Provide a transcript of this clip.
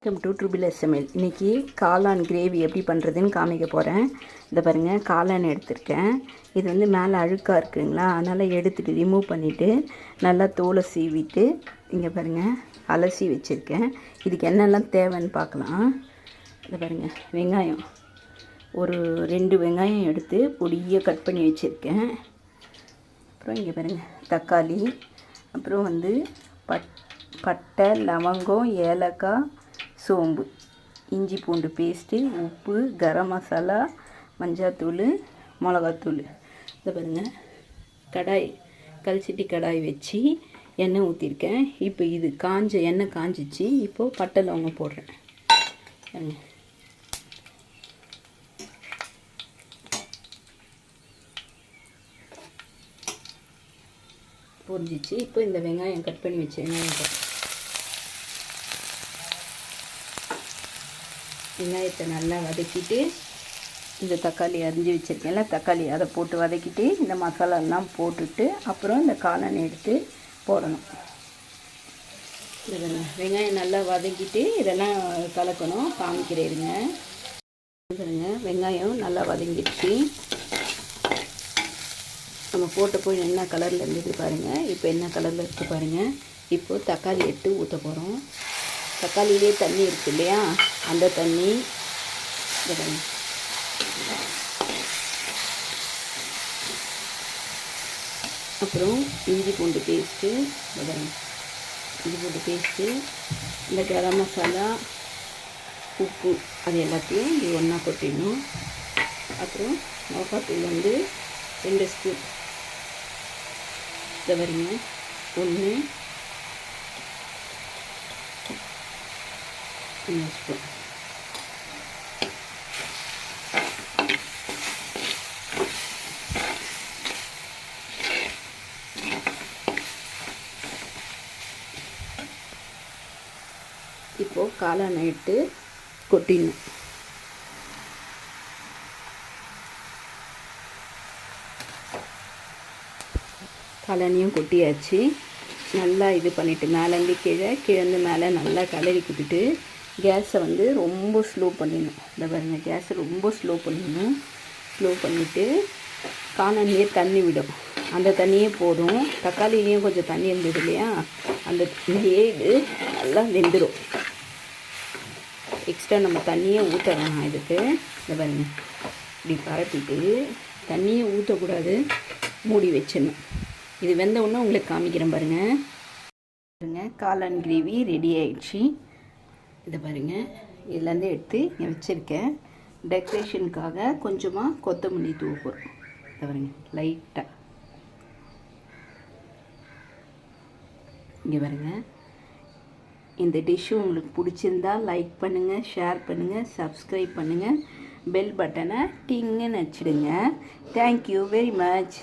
Welcome to triple SML. இன்றைக்கி காளான் gravy எப்படி பண்ணுறதுன்னு காமிக்க போகிறேன். இதை பாருங்கள், காளான் எடுத்திருக்கேன். இது வந்து மேலே அழுக்காக இருக்குங்களா, அதனால் எடுத்துகிட்டு ரிமூவ் பண்ணிவிட்டு நல்லா தோலை சீவிட்டு இங்கே பாருங்கள் அலசி வச்சுருக்கேன். இதுக்கு என்னெல்லாம் தேவைன்னு பார்க்கலாம். இதை பாருங்கள், வெங்காயம் ஒரு 2 வெங்காயம் எடுத்து பொடியாக கட் பண்ணி வச்சுருக்கேன். அப்புறம் இங்கே பாருங்கள் தக்காளி, அப்புறம் வந்து பட்டை, லவங்கம், ஏலக்காய், சோம்பு, இஞ்சி பூண்டு பேஸ்ட்டு, உப்பு, கரம் மசாலா, மஞ்சாத்தூள், மிளகாத்தூள். இதை பாருங்கள், கடாய் கல்சட்டி கடாய் வச்சு எண்ணெய் ஊற்றிருக்கேன். இப்போ இது எண்ணெய் காஞ்சிச்சு. இப்போது பட்டை லவங்கம் போடுறேன். பொரிஞ்சிச்சு. இப்போ இந்த வெங்காயம் கட் பண்ணி வச்ச வெங்காயத்தை நல்லா வதக்கிட்டு இந்த தக்காளி அரிஞ்சு வச்சுருக்கேன்ல, தக்காளி அதை போட்டு வதக்கிட்டு இந்த மசாலாலாம் போட்டுட்டு அப்புறம் இந்த காளானை எடுத்து போடணும். வெங்காயம் நல்லா வதக்கிட்டு இதெல்லாம் கலக்கணும். காமிக்கிறேருங்க. வெங்காயம் நல்லா வதங்கிடுச்சு. நம்ம போட்டப்போ என்ன கலரில் இருந்தது பாருங்கள். இப்போ என்ன கலரில் இருக்குது பாருங்கள். இப்போது தக்காளி எடுத்து ஊற்ற போகிறோம். தக்காளியிலே தண்ணி இருக்குது இல்லையா, அந்த தண்ணி அப்புறம் இஞ்சி பூண்டு பேஸ்ட்டு, இஞ்சி பூண்டு பேஸ்ட்டு, இந்த கரம் மசாலா, உப்பு, அது எல்லாத்தையும் இது ஒன்றா கொட்டிடணும். அப்புறம் மிளகாத்தூள் வந்து 2 ஸ்பூன். இதை வருங்க 1 ஸ்பூன். இப்போது காளானை எடுத்து கொட்டிடணும். காளானையும் கொட்டியாச்சு. நல்லா இது பண்ணிவிட்டு மேலேருந்து கீழேருந்து மேலே நல்லா கலரி கொடுத்துட்டு கேஸை வந்து ரொம்ப ஸ்லோ பண்ணிடணும். இந்த பாருங்க, கேஸை ரொம்ப ஸ்லோ பண்ணிடணும். ஸ்லோ பண்ணிவிட்டு காளான்லேயே தண்ணி விடும், அந்த தண்ணியே போதும். தக்காளிலேயும் கொஞ்சம் தண்ணி இருந்தது இல்லையா, அந்த தண்ணியே இது நல்லா வெந்துடும். எக்ஸ்ட்ரா நம்ம தண்ணியே ஊற்ற வேணாம் இதுக்கு. இந்த பாருங்க, இப்படி பரப்பிட்டு தண்ணியே ஊற்றக்கூடாது, மூடி வச்சிடணும். இது வெந்த உடனே உங்களுக்கு காமிக்கிறேன் பாருங்கள். காளான் கிரேவி ரெடி ஆயிடுச்சு. இதை பாருங்கள், இதுலேருந்து எடுத்து இங்கே வச்சுருக்கேன். டெக்கரேஷனுக்காக கொஞ்சமாக கொத்தமல்லி தூவ போகிறோம். இதை பாருங்கள், லைட்டாக இங்கே பாருங்கள். இந்த டிஷ்ஷு உங்களுக்கு பிடிச்சிருந்தா லைக் பண்ணுங்கள், ஷேர் பண்ணுங்கள், சப்ஸ்கிரைப் பண்ணுங்கள், பெல் பட்டனை டிங்குன்னு வச்சுடுங்க. Thank you very much.